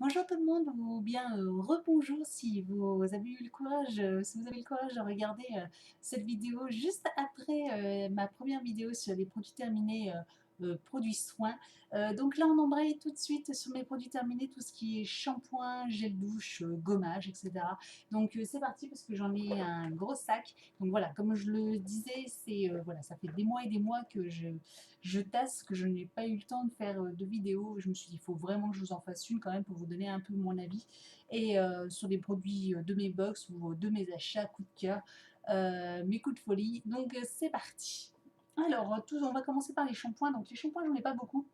Bonjour tout le monde, ou bien rebonjour si vous avez eu le courage, si vous avez le courage de regarder cette vidéo juste après ma première vidéo sur les produits terminés, produits soins. Donc là, on embraye tout de suite sur mes produits terminés, tout ce qui est shampoing, gel douche, gommage, etc. Donc c'est parti parce que j'en ai un gros sac. Donc voilà, comme je le disais, c'est voilà, ça fait des mois et des mois que je tasse, que je n'ai pas eu le temps de faire de vidéos. Je me suis dit, il faut vraiment que je vous en fasse une quand même pour vous donner un peu mon avis. Et sur les produits de mes box ou de mes achats, coup de cœur, mes coups de folie. Donc c'est parti. Alors, on va commencer par les shampoings. Donc les shampoings, j'en ai pas beaucoup.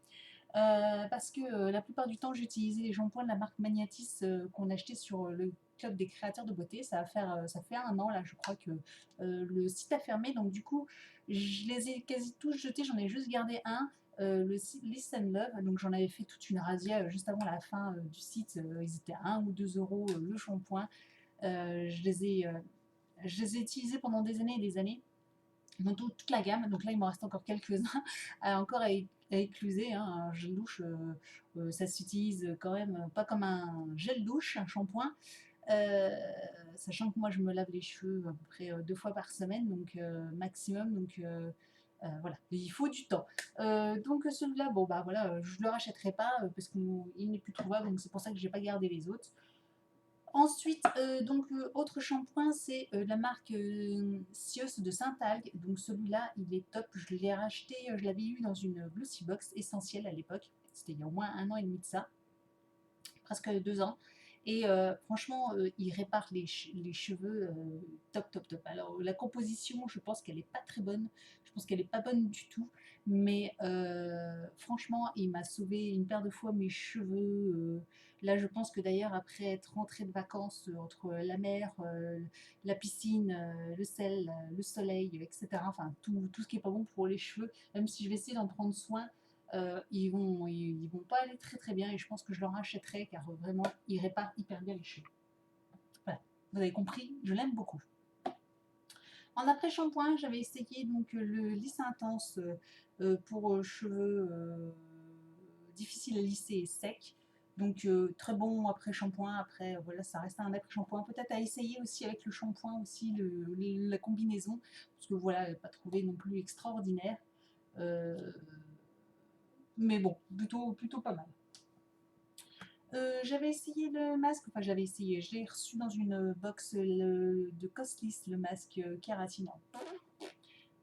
Parce que la plupart du temps, j'utilisais les shampoings de la marque Magnatis qu'on achetait sur le club des créateurs de beauté. Ça fait un an là, je crois que le site a fermé. Donc du coup, je les ai quasi tous jetés. J'en ai juste gardé un. Le site Listen Love, donc j'en avais fait toute une razzia juste avant la fin du site. Ils étaient à 1 ou 2 euros le shampoing. Je je les ai utilisés pendant des années et des années dans toute la gamme. Donc là, il m'en reste encore quelques-uns encore à écluser. Hein. Un gel douche, ça s'utilise quand même pas comme un gel douche, un shampoing. Euh, Sachant que moi, je me lave les cheveux à peu près 2 fois par semaine, donc maximum. Donc voilà, il faut du temps. Donc celui-là, bon bah voilà, je le rachèterai pas parce qu'il n'est plus trouvable, donc c'est pour ça que j'ai pas gardé les autres. Ensuite, autre shampoing, c'est la marque Sios de Saint-Algue. Donc celui-là, il est top. Je l'ai racheté, je l'avais eu dans une Glossy Box essentielle à l'époque. C'était il y a au moins un an et demi de ça, presque 2 ans. Et franchement, il répare les cheveux top, top, top. Alors, la composition, je pense qu'elle n'est pas très bonne. Je pense qu'elle n'est pas bonne du tout. Mais franchement, il m'a sauvé une paire de fois mes cheveux. Là, je pense que d'ailleurs, après être rentrée de vacances entre la mer, la piscine, le sel, le soleil, etc., enfin, tout ce qui n'est pas bon pour les cheveux, même si je vais essayer d'en prendre soin, ils vont pas aller très très bien et je pense que je leur achèterai car vraiment ils réparent hyper bien les cheveux. Voilà, vous avez compris, je l'aime beaucoup. En après shampoing, j'avais essayé donc le lisse intense pour cheveux difficiles à lisser et secs. Donc très bon après shampoing. Après voilà, ça reste un après shampoing. Peut-être à essayer aussi avec le shampoing aussi la combinaison parce que voilà, elle pas trouvé non plus extraordinaire. Euh, mais bon, plutôt pas mal. J'avais essayé le masque, enfin j'avais essayé, je l'ai reçu dans une box de Coslis, le masque kératinant.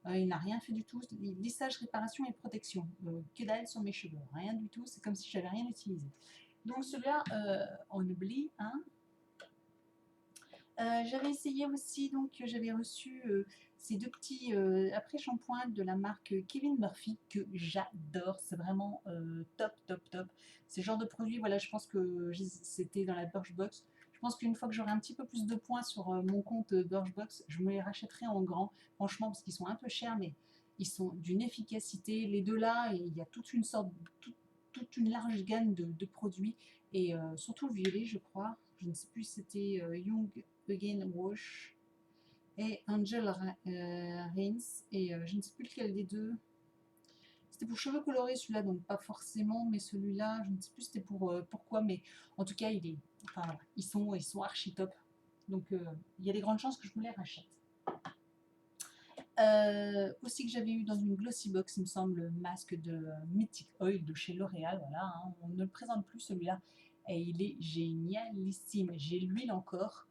Il n'a rien fait du tout, lissage, réparation et protection. Que dalle sur mes cheveux, rien du tout, c'est comme si j'avais rien utilisé. Donc celui-là, on oublie, hein. J'avais essayé aussi, donc j'avais reçu ces deux petits après-shampoings de la marque Kevin Murphy que j'adore. C'est vraiment top, top, top. C'est le genre de produit, voilà, je pense que c'était dans la Birchbox. Je pense qu'une fois que j'aurai un petit peu plus de points sur mon compte Birchbox, je me les rachèterai en grand, franchement, parce qu'ils sont un peu chers, mais ils sont d'une efficacité. Les deux là, et il y a toute une large gamme de produits, et surtout le violet, je crois. Je ne sais plus si c'était Young Again Wash et Angel Rins, et je ne sais plus lequel des deux. C'était pour cheveux colorés celui-là, donc pas forcément, mais celui-là, je ne sais plus c'était pour pourquoi, mais en tout cas, enfin, voilà, ils sont archi top. Donc il y a des grandes chances que je me les rachète. Aussi que j'avais eu dans une glossy box, il me semble, le masque de Mythic Oil de chez L'Oréal. Voilà, hein, on ne le présente plus celui-là. Et il est génialissime. J'ai l'huile encore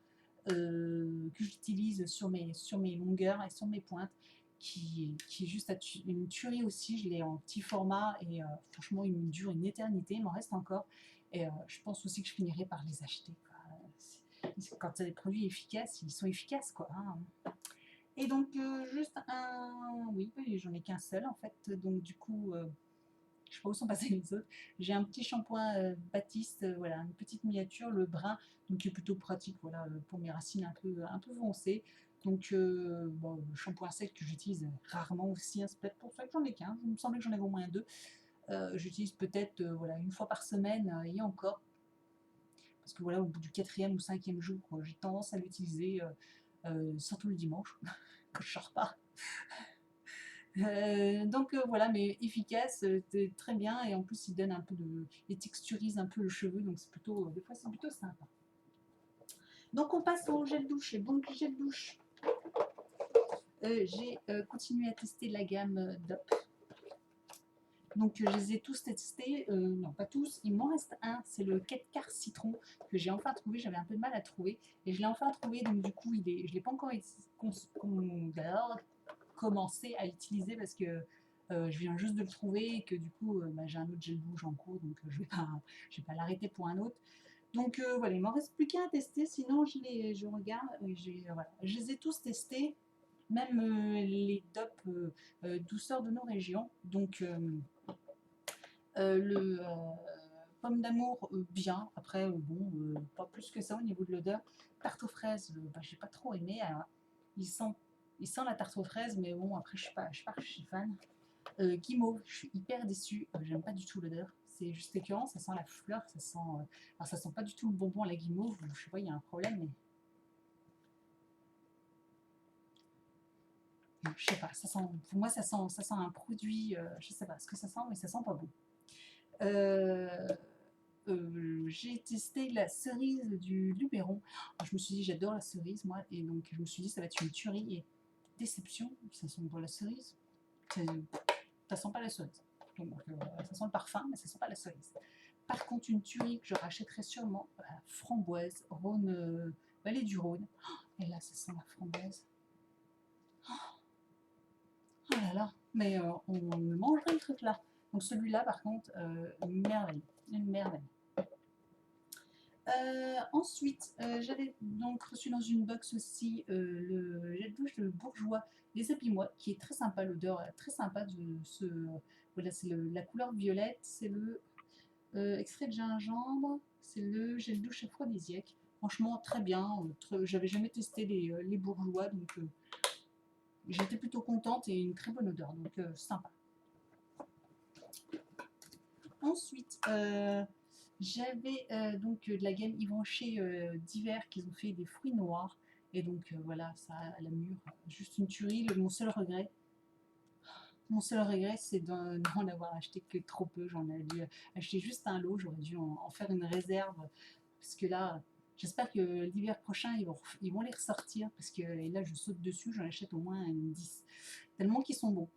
que j'utilise sur mes longueurs et sur mes pointes, qui est juste une tuerie aussi. Je l'ai en petit format et franchement, il me dure une éternité. Il m'en reste encore. Et je pense aussi que je finirai par les acheter, quoi. Quand il y a des produits efficaces, ils sont efficaces, quoi, hein. Et donc, juste un. Oui, oui, j'en ai qu'un seul en fait. Donc, du coup, je sais pas où sont passés les autres. J'ai un petit shampoing Baptiste, voilà, une petite miniature, le brun, donc qui est plutôt pratique, voilà, pour mes racines un peu foncées. Donc, bon, le shampoing sec que j'utilise rarement aussi, hein, c'est peut-être pour ça que j'en ai qu'un. Il me semblait que j'en avais au moins deux. J'utilise peut-être voilà, une fois par semaine et encore. Parce que voilà, au bout du quatrième ou cinquième jour, j'ai tendance à l'utiliser, surtout le dimanche, quand je sors pas. Voilà, mais efficace, très bien et en plus il donne un peu de il texturise un peu le cheveu donc c'est plutôt, des fois c'est plutôt sympa. Donc on passe au gel douche et donc gel douche, j'ai, continué à tester la gamme, DOP. Donc je les ai tous testés, non pas tous, il m'en reste un, c'est le Quetcar citron que j'ai enfin trouvé, j'avais un peu de mal à trouver et je l'ai enfin trouvé donc du coup je l'ai pas encore commencé à utiliser parce que je viens juste de le trouver et que du coup bah, j'ai un autre gel douche en cours donc je vais pas l'arrêter pour un autre. Donc voilà, il m'en reste plus qu'un à tester, sinon je regarde, voilà, je les ai tous testés, même les DOP douceur de nos régions. Donc le pomme d'amour, bien. Après, bon, pas plus que ça au niveau de l'odeur. Tarte aux fraises, bah, j'ai pas trop aimé. Alors, il sent, il sent la tarte aux fraises, mais bon, après, je suis pas archi fan. Guimauve, je suis hyper déçue. J'aime pas du tout l'odeur. C'est juste écœurant, ça sent la fleur, ça sent. Alors, ça sent pas du tout le bonbon à la guimauve. Je sais pas, il y a un problème, mais je sais pas. Ça sent, pour moi, ça sent un produit. Je sais pas ce que ça sent, mais ça sent pas bon. Euh, j'ai testé la cerise du Luberon. Alors, je me suis dit, j'adore la cerise, moi, et donc je me suis dit, ça va être une tuerie. Et déception, ça sent pas la cerise. Ça sent pas la cerise. Donc, ça sent le parfum, mais ça sent pas la cerise. Par contre, une tuerie que je rachèterais sûrement, framboise, Rhône, vallée du Rhône. Oh, et là, ça sent la framboise. Oh là là, mais on me mangerait le truc là. Donc celui-là, par contre, une merveille, une merveille. Ensuite, j'avais donc reçu dans une box aussi le gel douche de Bourjois, les Happy-Moi, qui est très sympa, l'odeur très sympa de ce. Voilà, c'est la couleur violette, c'est le extrait de gingembre, c'est le gel douche aphrodisiaque. Franchement, très bien. J'avais jamais testé les Bourjois, donc j'étais plutôt contente et une très bonne odeur, donc sympa. Ensuite, j'avais donc de la gamme Givenchy d'hiver qu'ils ont fait des fruits noirs. Et donc voilà, ça à la mûre, juste une tuerie. Mon seul regret, c'est d'en avoir acheté que trop peu. J'en ai dû acheter juste un lot. J'aurais dû en faire une réserve. Parce que là, j'espère que l'hiver prochain, ils vont les ressortir. Parce que et là, je saute dessus, j'en achète au moins une 10. Tellement qu'ils sont bons.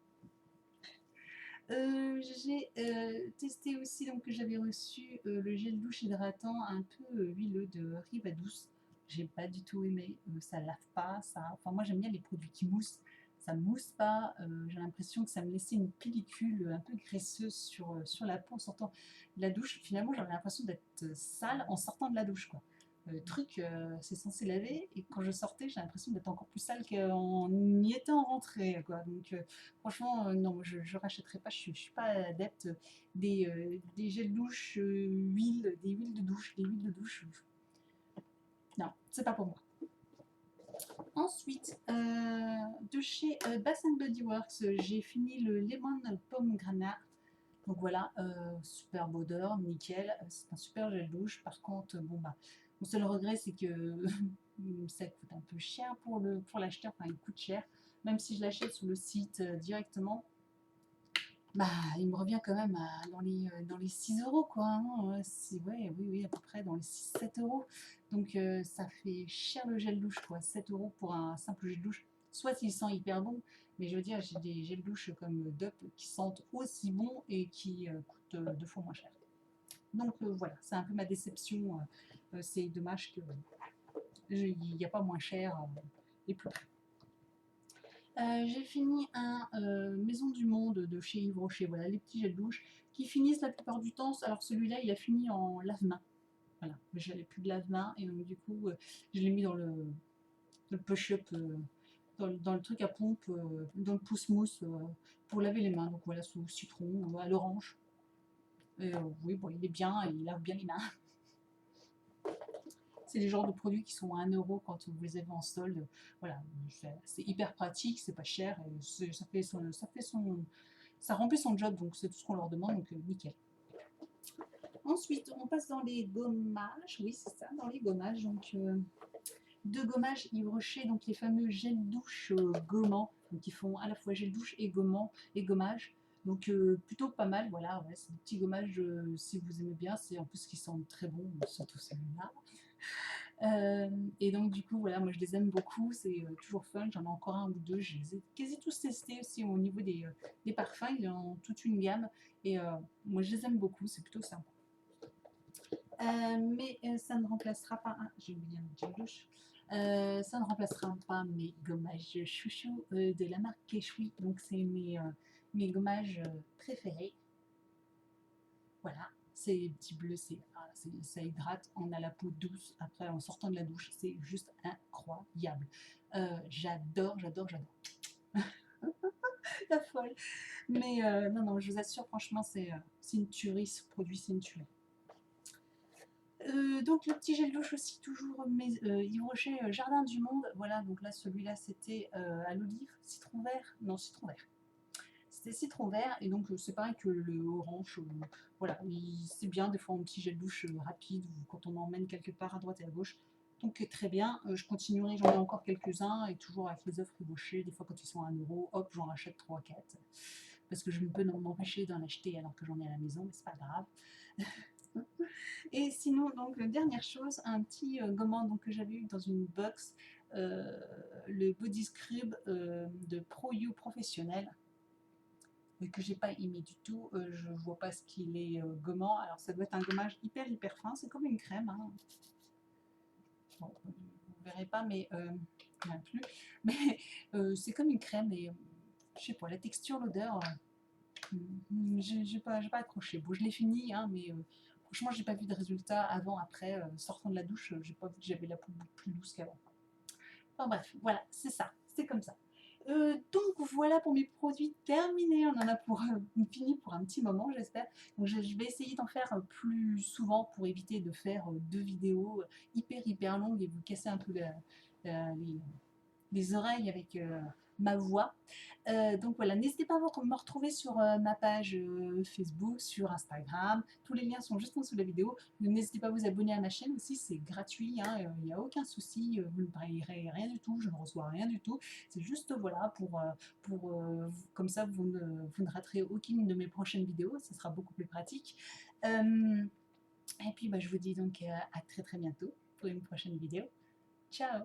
J'ai testé aussi, donc que j'avais reçu le gel douche hydratant un peu huileux de Riva Douce. J'ai pas du tout aimé, ça lave pas, ça. Enfin, moi j'aime bien les produits qui moussent, ça mousse pas. J'ai l'impression que ça me laissait une pellicule un peu graisseuse sur la peau en sortant de la douche. Finalement, j'avais l'impression d'être sale en sortant de la douche, quoi. Le truc, c'est censé laver, et quand je sortais, j'ai l'impression d'être encore plus sale qu'en y étant rentrée, quoi. Donc, franchement, non, je rachèterai pas. Je suis pas adepte des gels douche, des huiles de douche, des huiles de douche. Non, c'est pas pour moi. Ensuite, de chez Bath Body Works, j'ai fini le Lemon Pomegranate. Donc voilà, superbe odeur, nickel. C'est un super gel douche. Par contre, bon bah, mon seul regret, c'est que ça coûte un peu cher pour l'acheteur. Enfin, il coûte cher. Même si je l'achète sur le site directement, bah, il me revient quand même dans les 6 euros, quoi. Hein. Ouais, oui, oui, à peu près dans les 6-7 euros. Donc, ça fait cher le gel douche, quoi. 7 euros pour un simple gel douche. Soit il sent hyper bon, mais je veux dire, j'ai des gels douche comme DOP qui sentent aussi bon et qui coûtent 2 fois moins cher. Donc, voilà, c'est un peu ma déception. C'est dommage qu'il n'y a pas moins cher et plus près. J'ai fini un Maison du Monde de chez Yves Rocher, voilà, les petits gels douche qui finissent la plupart du temps. Alors celui-là, il a fini en lave-main. Voilà, j'avais plus de lave-main et donc du coup, je l'ai mis dans le push-up, dans le truc à pompe, dans le pouce-mousse pour laver les mains. Donc voilà, sous citron, à l'orange. Et oui, bon, il est bien et il lave bien les mains. C'est les genres de produits qui sont à 1 euro quand vous les avez en solde. Voilà, c'est hyper pratique, c'est pas cher, et ça remplit son job, donc c'est tout ce qu'on leur demande, donc nickel. Ensuite, on passe dans les gommages, oui c'est ça, dans les gommages, donc de gommage Yves Rocher, donc les fameux gel douche gommants, donc ils font à la fois gel douche et gommage. Donc plutôt pas mal, voilà, ouais, c'est des petits gommages si vous aimez bien, c'est en plus qui sentent très bon, surtout celui-là. Et donc du coup voilà, moi je les aime beaucoup, c'est toujours fun, j'en ai encore un ou deux, je les ai quasi tous testés aussi au niveau des parfums, ils ont toute une gamme et moi je les aime beaucoup, c'est plutôt sympa. Mais ça ne remplacera pas, j'ai oublié un gel douche, ça ne remplacera pas mes gommages chouchou de la marque Keshui, donc c'est mes gommages préférés. Voilà, c'est petit bleu, ça hydrate, on a la peau douce après en sortant de la douche, c'est juste incroyable. J'adore, j'adore, j'adore. La folle. Mais non, non, je vous assure, franchement, c'est une tuerie, ce produit, c'est une tuerie. Donc le petit gel douche aussi, toujours Yves Rocher Jardin du Monde. Voilà, donc là, celui-là, c'était à l'olive, citron vert. Non, citron vert. C'était citron vert et donc c'est pareil que le orange, voilà, c'est bien des fois un petit gel douche rapide ou quand on emmène quelque part à droite et à gauche. Donc très bien, je continuerai, j'en ai encore quelques-uns et toujours avec les offres Rocher, des fois quand ils sont à 1 €, hop, j'en rachète 3 4 parce que je ne peux m'empêcher d'en acheter alors que j'en ai à la maison, mais c'est pas grave. Et sinon, donc, dernière chose, un petit gommant donc, que j'avais eu dans une box, le Body Scrub de Pro You Professionnel que j'ai pas aimé du tout. Je vois pas ce qu'il est gommant. Alors ça doit être un gommage hyper fin. C'est comme une crème. Hein. Bon, vous verrez pas, mais non plus. Mais c'est comme une crème et je sais pas, la texture, l'odeur, j'ai pas accroché. Bon, je l'ai fini, hein, mais franchement, j'ai pas vu de résultat avant, après, sortant de la douche, j'ai pas vu que j'avais la peau plus douce qu'avant. Enfin bref, voilà, c'est ça, c'est comme ça. Donc voilà pour mes produits terminés. On en a pour fini pour un petit moment, j'espère. Donc je vais essayer d'en faire plus souvent pour éviter de faire 2 vidéos hyper longues et vous casser un peu les oreilles avec ma voix. Donc voilà, n'hésitez pas à me retrouver sur ma page Facebook, sur Instagram. Tous les liens sont juste en dessous de la vidéo. N'hésitez pas à vous abonner à ma chaîne aussi, c'est gratuit, hein, il n'y a aucun souci, vous ne payerez rien du tout, je ne reçois rien du tout. C'est juste voilà comme ça vous ne raterez aucune de mes prochaines vidéos, ça sera beaucoup plus pratique. Et puis bah, je vous dis donc à très bientôt pour une prochaine vidéo. Ciao!